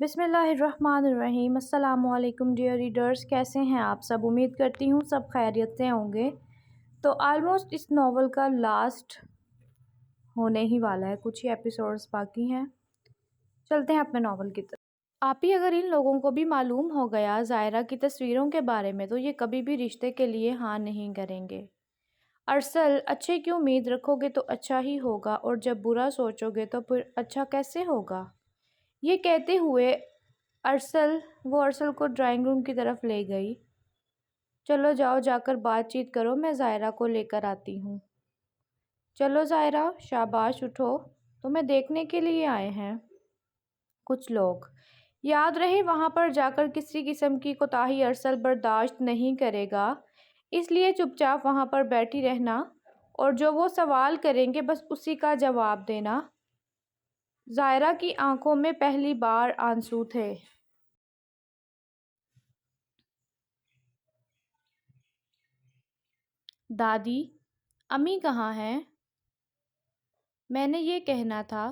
بسم اللہ الرحمن الرحیم۔ السلام علیکم ڈیئر ریڈرز، کیسے ہیں آپ سب؟ امید کرتی ہوں سب خیریت سے ہوں گے۔ تو آلموسٹ اس ناول کا لاسٹ ہونے ہی والا ہے، کچھ ہی ایپیسوڈز باقی ہیں۔ چلتے ہیں اپنے ناول کی طرف۔ آپ ہی اگر ان لوگوں کو بھی معلوم ہو گیا زائرہ کی تصویروں کے بارے میں تو یہ کبھی بھی رشتے کے لیے ہاں نہیں کریں گے۔ ارسل، اچھے کی امید رکھو گے تو اچھا ہی ہوگا، اور جب برا سوچو گے تو پھر اچھا کیسے ہوگا؟ یہ کہتے ہوئے ارسل کو ڈرائنگ روم کی طرف لے گئی۔ چلو جاؤ، جا کر بات چیت کرو، میں زائرہ کو لے کر آتی ہوں۔ چلو زائرہ، شاباش، اٹھو، تمہیں دیکھنے کے لیے آئے ہیں کچھ لوگ۔ یاد رہے وہاں پر جا کر کسی قسم کی کوتاہی ارسل برداشت نہیں کرے گا، اس لیے چپ چاپ وہاں پر بیٹھی رہنا اور جو وہ سوال کریں گے بس اسی کا جواب دینا۔ زائرہ کی آنکھوں میں پہلی بار آنسو تھے۔ دادی، امی کہاں ہیں؟ میں نے یہ کہنا تھا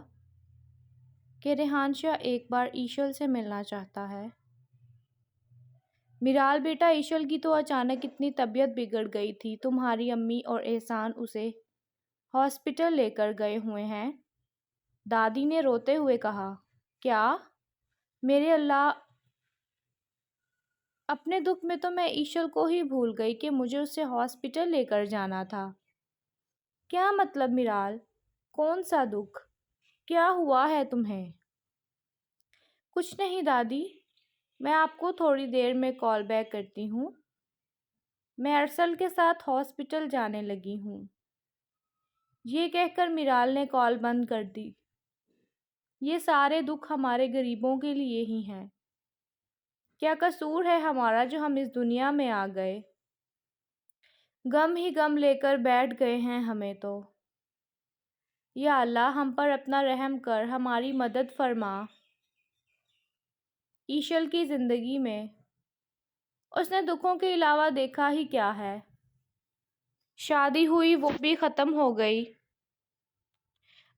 کہ ریحان شاہ ایک بار ایشل سے ملنا چاہتا ہے۔ میرال بیٹا، ایشل کی تو اچانک اتنی طبیعت بگڑ گئی تھی، تمہاری امی اور احسان اسے ہاسپٹل لے کر گئے ہوئے ہیں، دادی نے روتے ہوئے کہا۔ کیا؟ میرے اللہ، اپنے دکھ میں تو میں ایشل کو ہی بھول گئی کہ مجھے اسے ہاسپٹل لے کر جانا تھا۔ کیا مطلب میرال؟ کون سا دکھ؟ کیا ہوا ہے تمہیں؟ کچھ نہیں دادی، میں آپ کو تھوڑی دیر میں کال بیک کرتی ہوں۔ میں ارسل کے ساتھ ہاسپٹل جانے لگی ہوں۔ یہ کہہ کر میرال نے کال بند کر دی۔ یہ سارے دکھ ہمارے غریبوں کے لیے ہی ہیں۔ کیا قصور ہے ہمارا جو ہم اس دنیا میں آ گئے؟ غم ہی غم لے کر بیٹھ گئے ہیں ہمیں تو۔ یا اللہ، ہم پر اپنا رحم کر، ہماری مدد فرما۔ ایشل کی زندگی میں اس نے دکھوں کے علاوہ دیکھا ہی کیا ہے؟ شادی ہوئی، وہ بھی ختم ہو گئی۔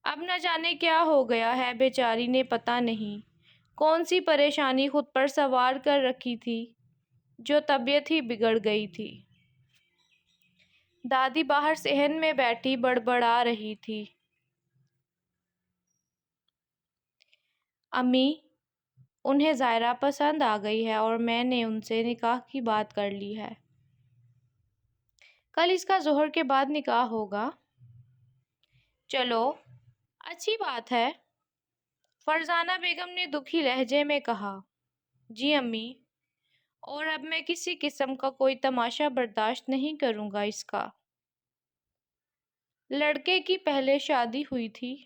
اب نہ جانے کیا ہو گیا ہے بیچاری نے، پتہ نہیں کون سی پریشانی خود پر سوار کر رکھی تھی جو طبیعت ہی بگڑ گئی تھی۔ دادی باہر صحن میں بیٹھی بڑبڑا رہی تھی۔ امی، انہیں زائرہ پسند آ گئی ہے اور میں نے ان سے نکاح کی بات کر لی ہے۔ کل اس کا ظہر کے بعد نکاح ہوگا۔ چلو، اچھی بات ہے، فرزانہ بیگم نے دکھی لہجے میں کہا۔ جی امی، اور اب میں کسی قسم کا کوئی تماشا برداشت نہیں کروں گا اس کا۔ لڑکے کی پہلے شادی ہوئی تھی،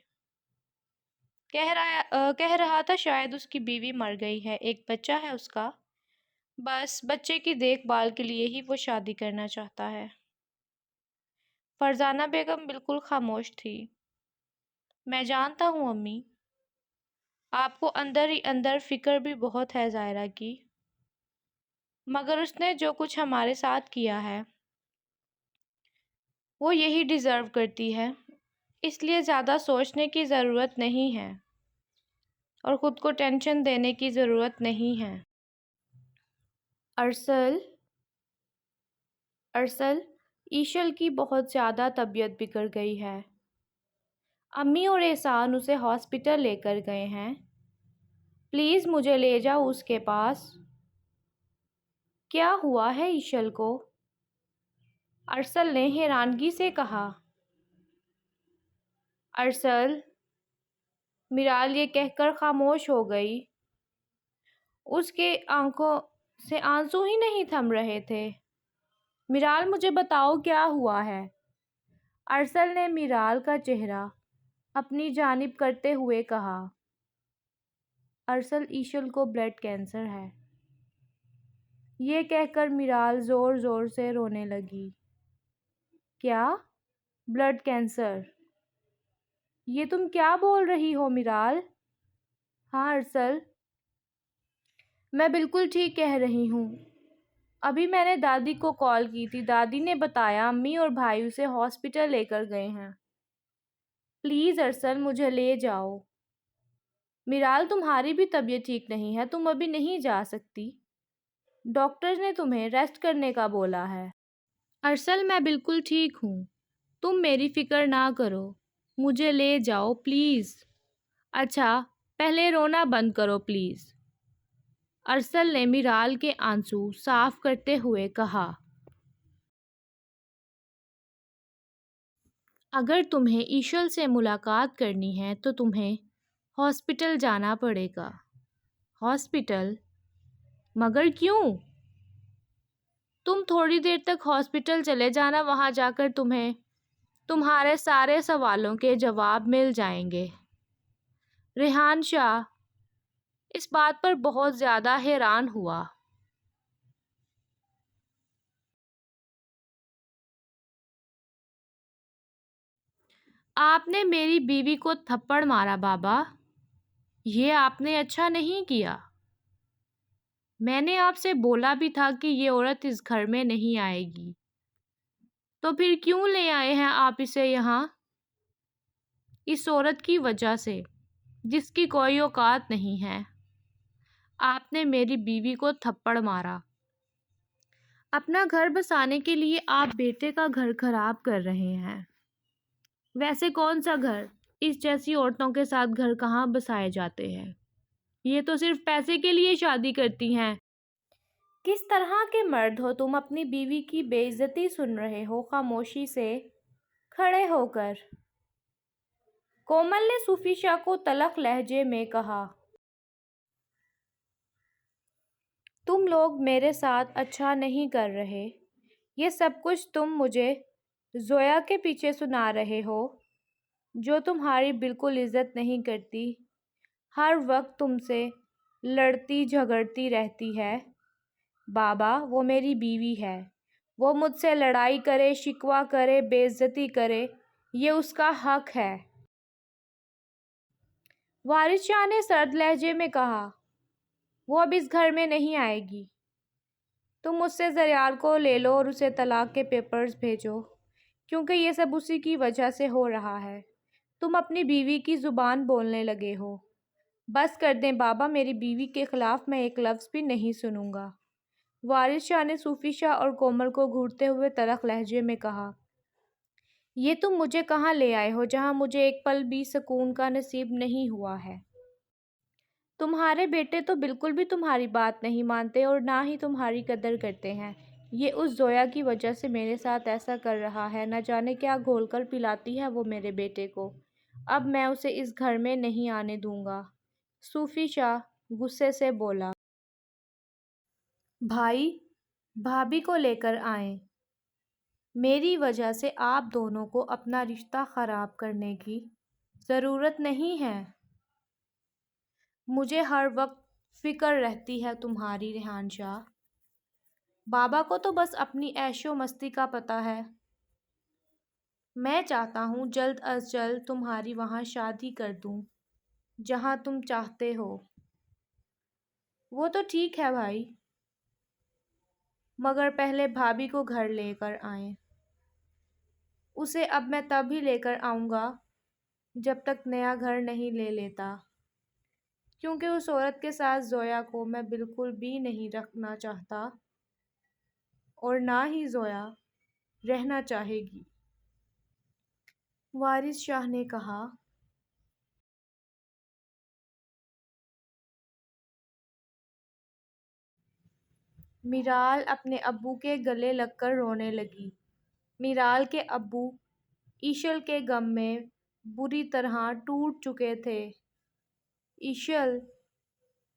کہہ رہا تھا شاید اس کی بیوی مر گئی ہے، ایک بچہ ہے اس کا، بس بچے کی دیکھ بھال کے لیے ہی وہ شادی کرنا چاہتا ہے۔ فرزانہ بیگم بالکل خاموش تھی۔ میں جانتا ہوں امی، آپ کو اندر ہی اندر فکر بھی بہت ہے زائرہ کی، مگر اس نے جو کچھ ہمارے ساتھ کیا ہے وہ یہی ڈیزرو کرتی ہے، اس لیے زیادہ سوچنے کی ضرورت نہیں ہے اور خود کو ٹینشن دینے کی ضرورت نہیں ہے۔ ارسل، ایشل کی بہت زیادہ طبیعت بگڑ گئی ہے، امی اور احسان اسے ہاسپٹل لے کر گئے ہیں، پلیز مجھے لے جاؤ اس کے پاس۔ کیا ہوا ہے ایشل کو؟ ارسل نے حیرانگی سے کہا۔ ارسل، میرال یہ کہہ کر خاموش ہو گئی۔ اس کے آنکھوں سے آنسو ہی نہیں تھم رہے تھے۔ میرال، مجھے بتاؤ کیا ہوا ہے؟ ارسل نے میرال کا چہرہ اپنی جانب کرتے ہوئے کہا۔ ارسل، ایشل کو بلڈ کینسر ہے۔ یہ کہہ کر میرال زور زور سے رونے لگی۔ کیا؟ Blood cancer? یہ تم کیا بول رہی ہو میرال؟ ہاں ارسل، میں بالکل ٹھیک کہہ رہی ہوں، ابھی میں نے دادی کو کال کی تھی، دادی نے بتایا امی اور بھائی اسے ہاسپٹل لے کر گئے ہیں۔ پلیز ارسل، مجھے لے جاؤ۔ میرال تمہاری بھی طبیعت ٹھیک نہیں ہے، تم ابھی نہیں جا سکتی، ڈاکٹر نے تمہیں ریسٹ کرنے کا بولا ہے۔ ارسل میں بالکل ٹھیک ہوں، تم میری فکر نہ کرو، مجھے لے جاؤ پلیز۔ اچھا پہلے رونا بند کرو پلیز، ارسل نے میرال کے آنسو صاف کرتے ہوئے کہا۔ اگر تمہیں ایشل سے ملاقات کرنی ہے تو تمہیں ہاسپٹل جانا پڑے گا۔ ہاسپٹل؟ مگر کیوں؟ تم تھوڑی دیر تک ہاسپٹل چلے جانا، وہاں جا کر تمہیں تمہارے سارے سوالوں کے جواب مل جائیں گے۔ ریحان شاہ اس بات پر بہت زیادہ حیران ہوا۔ آپ نے میری بیوی کو تھپڑ مارا بابا، یہ آپ نے اچھا نہیں کیا۔ میں نے آپ سے بولا بھی تھا کہ یہ عورت اس گھر میں نہیں آئے گی، تو پھر کیوں لے آئے ہیں آپ اسے یہاں؟ اس عورت کی وجہ سے جس کی کوئی اوقات نہیں ہے۔ آپ نے میری بیوی کو تھپڑ مارا۔ اپنا گھر بسانے کے لیے آپ بیٹے کا گھر خراب کر رہے ہیں۔ ویسے کون سا گھر؟ اس جیسی عورتوں کے ساتھ گھر کہاں بسائے جاتے ہیں؟ یہ تو صرف پیسے کے لیے شادی کرتی ہیں۔ کس طرح کے مرد ہو تم؟ اپنی بیوی کی بے عزتی سن رہے ہو خاموشی سے کھڑے ہو کر، کومل نے صوفی شاہ کو تلخ لہجے میں کہا۔ تم لوگ میرے ساتھ اچھا نہیں کر رہے، یہ سب کچھ تم مجھے زویا کے پیچھے سنا رہے ہو، جو تمہاری بالکل عزت نہیں کرتی، ہر وقت تم سے لڑتی جھگڑتی رہتی ہے۔ بابا وہ میری بیوی ہے، وہ مجھ سے لڑائی کرے، شکوہ کرے، بے عزتی کرے، یہ اس کا حق ہے۔ وارث شاہ نے سرد لہجے میں کہا۔ وہ اب اس گھر میں نہیں آئے گی۔ تم مجھ سے زریار کو لے لو اور اسے طلاق کے پیپرز بھیجو، کیونکہ یہ سب اسی کی وجہ سے ہو رہا ہے۔ تم اپنی بیوی کی زبان بولنے لگے ہو۔ بس کر دیں بابا، میری بیوی کے خلاف میں ایک لفظ بھی نہیں سنوں گا، وارث شاہ نے صوفی شاہ اور کومل کو گھورتے ہوئے تلخ لہجے میں کہا۔ یہ تم مجھے کہاں لے آئے ہو جہاں مجھے ایک پل بھی سکون کا نصیب نہیں ہوا ہے؟ تمہارے بیٹے تو بالکل بھی تمہاری بات نہیں مانتے اور نہ ہی تمہاری قدر کرتے ہیں۔ یہ اس زویا کی وجہ سے میرے ساتھ ایسا کر رہا ہے، نہ جانے کیا گھول کر پلاتی ہے وہ میرے بیٹے کو۔ اب میں اسے اس گھر میں نہیں آنے دوں گا، صوفی شاہ غصے سے بولا۔ بھائی بھابھی کو لے کر آئیں، میری وجہ سے آپ دونوں کو اپنا رشتہ خراب کرنے کی ضرورت نہیں ہے۔ مجھے ہر وقت فکر رہتی ہے تمہاری ریحان شاہ۔ بابا کو تو بس اپنی عیش و مستی کا پتہ ہے۔ میں چاہتا ہوں جلد از جلد تمہاری وہاں شادی کر دوں جہاں تم چاہتے ہو۔ وہ تو ٹھیک ہے بھائی، مگر پہلے بھابھی کو گھر لے کر آئیں۔ اسے اب میں تب ہی لے کر آؤں گا جب تک نیا گھر نہیں لے لیتا، کیونکہ اس عورت کے ساتھ زویا کو میں بالکل بھی نہیں رکھنا چاہتا اور نہ ہی زویا رہنا چاہے گی، وارث شاہ نے کہا۔ میرال اپنے ابو کے گلے لگ کر رونے لگی۔ میرال کے ابو ایشل کے غم میں بری طرح ٹوٹ چکے تھے۔ ایشل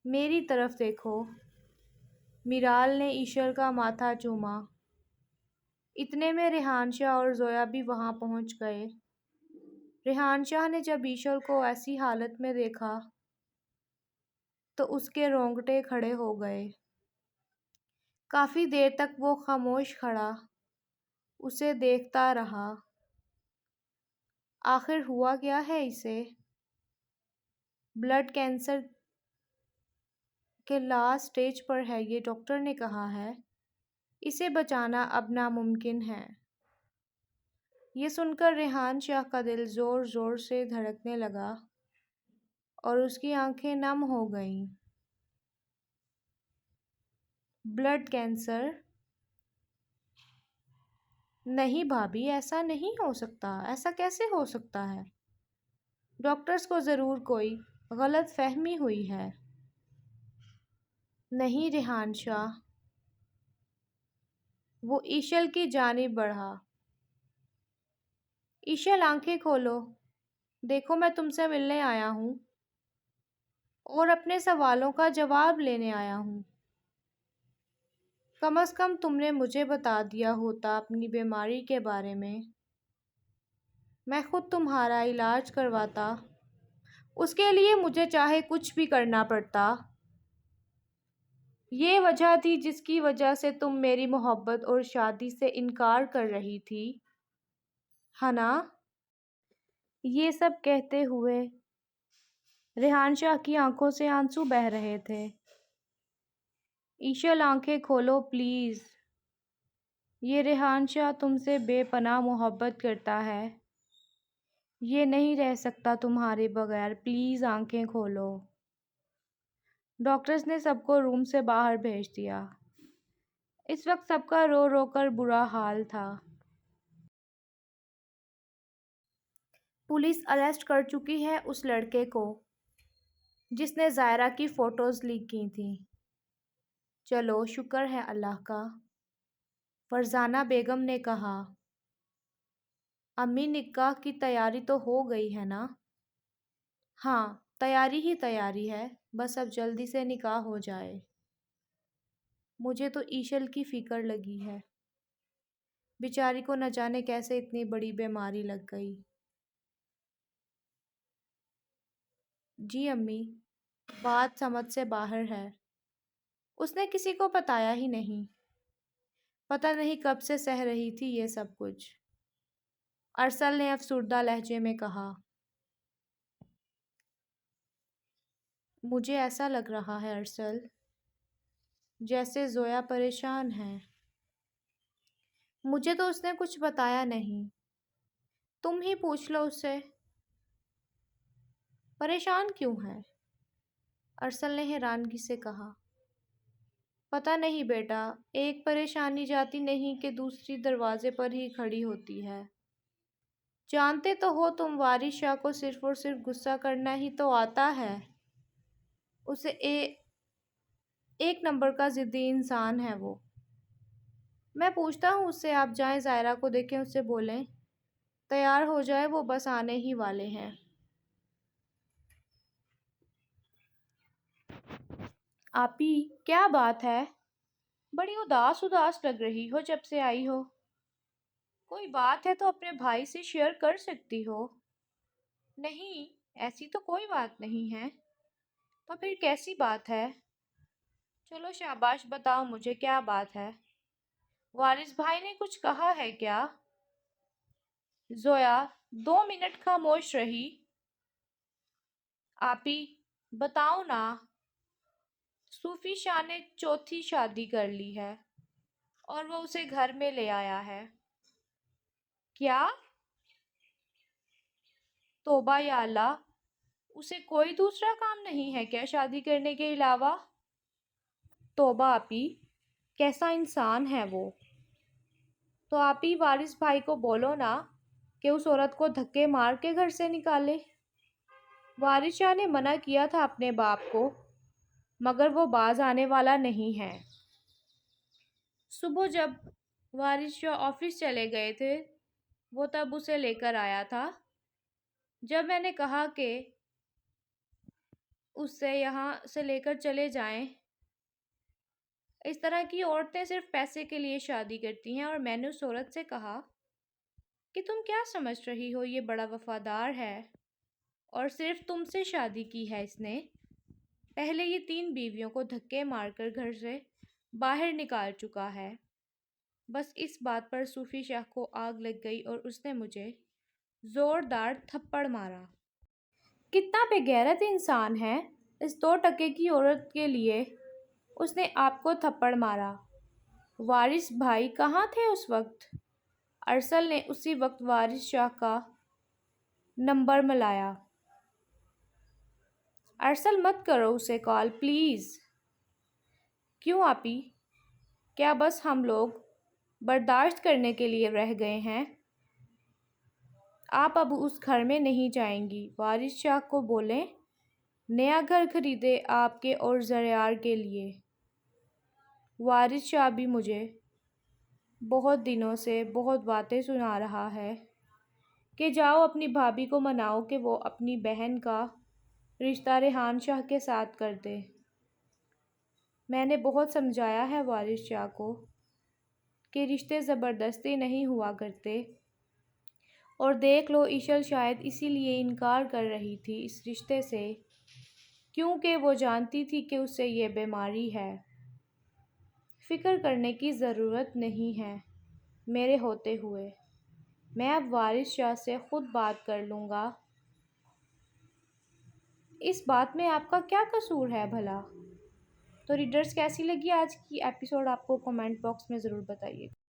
میری طرف دیکھو۔ میرال نے ایشل کا ماتھا چوما۔ اتنے میں ریحان شاہ اور زویا بھی وہاں پہنچ گئے۔ ریحان شاہ نے جب ایشل کو ایسی حالت میں دیکھا تو اس کے رونگٹے کھڑے ہو گئے۔ کافی دیر تک وہ خاموش کھڑا اسے دیکھتا رہا۔ آخر ہوا کیا ہے اسے؟ بلڈ کینسر کے لاسٹ سٹیج پر ہے، یہ ڈاکٹر نے کہا ہے۔ اسے بچانا اب ناممکن ہے۔ یہ سن کر ریحان شاہ کا دل زور زور سے دھڑکنے لگا۔ اور اس کی آنکھیں نم ہو گئیں۔ Blood cancer? نہیں بھابھی، ایسا نہیں ہو سکتا، ایسا کیسے ہو سکتا ہے؟ ڈاکٹرز کو ضرور کوئی غلط فہمی ہوئی ہے۔ نہیں ریحان شاہ، وہ ایشل کی جانب بڑھا۔ ایشل آنکھیں کھولو، دیکھو میں تم سے ملنے آیا ہوں اور اپنے سوالوں کا جواب لینے آیا ہوں۔ کم از کم تم نے مجھے بتا دیا ہوتا اپنی بیماری کے بارے میں خود تمہارا علاج کرواتا، اس کے لیے مجھے چاہے کچھ بھی کرنا پڑتا۔ یہ وجہ تھی جس کی وجہ سے تم میری محبت اور شادی سے انکار کر رہی تھی، ہے نا؟ یہ سب کہتے ہوئے ریحان شاہ کی آنکھوں سے آنسو بہہ رہے تھے۔ ایشل آنکھیں کھولو پلیز، یہ ریحان شاہ تم سے بے پناہ محبت کرتا ہے، یہ نہیں رہ سکتا تمہارے بغیر، پلیز آنکھیں کھولو۔ ڈاکٹرز نے سب کو روم سے باہر بھیج دیا۔ اس وقت سب کا رو رو کر برا حال تھا۔ پولیس اریسٹ کر چکی ہے اس لڑکے کو جس نے زائرہ کی فوٹوز لیک کی تھیں۔ چلو شکر ہے اللہ کا، فرزانہ بیگم نے کہا۔ امی نکاح کی تیاری تو ہو گئی ہے نا؟ ہاں، تیاری ہی تیاری ہے، بس اب جلدی سے نکاح ہو جائے۔ مجھے تو ایشل کی فکر لگی ہے، بیچاری کو نہ جانے کیسے اتنی بڑی بیماری لگ گئی۔ جی امی، بات سمجھ سے باہر ہے، اس نے کسی کو بتایا ہی نہیں، پتہ نہیں کب سے سہ رہی تھی یہ سب کچھ، ارسل نے افسردہ لہجے میں کہا۔ مجھے ایسا لگ رہا ہے ارسل، جیسے زویا پریشان ہے۔ مجھے تو اس نے کچھ بتایا نہیں، تم ہی پوچھ لو اس سے۔ پریشان کیوں ہے؟ ارسل نے حیرانگی سے کہا۔ پتہ نہیں بیٹا، ایک پریشانی جاتی نہیں کہ دوسری دروازے پر ہی کھڑی ہوتی ہے۔ جانتے تو ہو تم وارث شاہ کو صرف اور صرف غصہ کرنا ہی تو آتا ہے، اسے ایک نمبر کا ضدی انسان ہے وہ۔ میں پوچھتا ہوں اس سے، آپ جائیں زائرہ کو دیکھیں، اس سے بولیں تیار ہو جائے، وہ بس آنے ہی والے ہیں۔ آپی کیا بات ہے؟ بڑی اداس لگ رہی ہو جب سے آئی ہو۔ کوئی بات ہے تو اپنے بھائی سے شیئر کر سکتی ہو۔ نہیں، ایسی تو کوئی بات نہیں ہے۔ تو پھر کیسی بات ہے؟ چلو شاباش، بتاؤ مجھے کیا بات ہے۔ وارث بھائی نے کچھ کہا ہے کیا؟ زویا 2 منٹ خاموش رہی۔ آپی بتاؤ نا، صوفی شاہ نے 4تھی شادی کر لی ہے اور وہ اسے گھر میں لے آیا ہے۔ کیا؟ توبہ یا اللہ، اسے کوئی دوسرا کام نہیں ہے کیا شادی کرنے کے علاوہ؟ توبہ آپی، کیسا انسان ہے وہ؟ تو آپی وارث بھائی کو بولو نا کہ اس عورت کو دھکے مار کے گھر سے نکالے۔ وارث شاہ نے منع کیا تھا اپنے باپ کو، مگر وہ باز آنے والا نہیں ہے۔ صبح جب وارث شاہ آفس چلے گئے تھے، وہ تب اسے لے کر آیا تھا۔ جب میں نے کہا کہ اس سے یہاں سے لے کر چلے جائیں، اس طرح کی عورتیں صرف پیسے کے لیے شادی کرتی ہیں، اور میں نے اس عورت سے کہا کہ تم کیا سمجھ رہی ہو، یہ بڑا وفادار ہے اور صرف تم سے شادی کی ہے اس نے۔ پہلے یہ 3 بیویوں کو دھکے مار کر گھر سے باہر نکال چکا ہے۔ بس اس بات پر صوفی شاہ کو آگ لگ گئی اور اس نے مجھے زوردار تھپڑ مارا۔ کتنا بے غیرت انسان ہے، اس 2 ٹکے کی عورت کے لیے اس نے آپ کو تھپڑ مارا۔ وارث بھائی کہاں تھے اس وقت؟ ارسل نے اسی وقت وارث شاہ کا نمبر ملایا۔ ارسل مت کرو اسے کال پلیز۔ کیوں آپی؟ کیا بس ہم لوگ برداشت کرنے کے لیے رہ گئے ہیں؟ آپ اب اس گھر میں نہیں جائیں گی۔ وارث شاہ کو بولیں نیا گھر خریدے آپ کے اور زریار کے لیے۔ وارث شاہ بھی مجھے بہت دنوں سے بہت باتیں سنا رہا ہے کہ جاؤ اپنی بھابھی کو مناؤ کہ وہ اپنی بہن کا رشتہ ریحان شاہ کے ساتھ کر دے۔ میں نے بہت سمجھایا ہے وارث شاہ کو کہ رشتے زبردستی نہیں ہوا کرتے، اور دیکھ لو ایشل شاید اسی لیے انکار کر رہی تھی اس رشتے سے، کیونکہ وہ جانتی تھی کہ اسے یہ بیماری ہے۔ فکر کرنے کی ضرورت نہیں ہے میرے ہوتے ہوئے، میں اب وارث شاہ سے خود بات کر لوں گا۔ اس بات میں آپ کا کیا قصور ہے بھلا؟ تو ریڈرز کیسی لگی آج کی ایپیسوڈ آپ کو کمنٹ باکس میں ضرور بتائیے گا۔